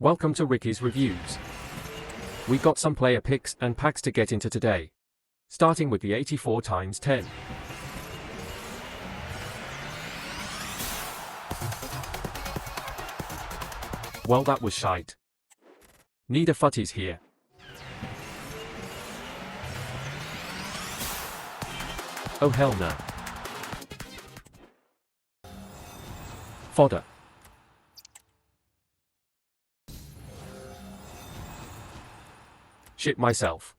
Welcome to Ricky's Reviews. We got some player picks and packs to get into today. Starting with the 84x10. Well, that was shite. Need a futties here. Oh hell no. Fodder. Shit myself.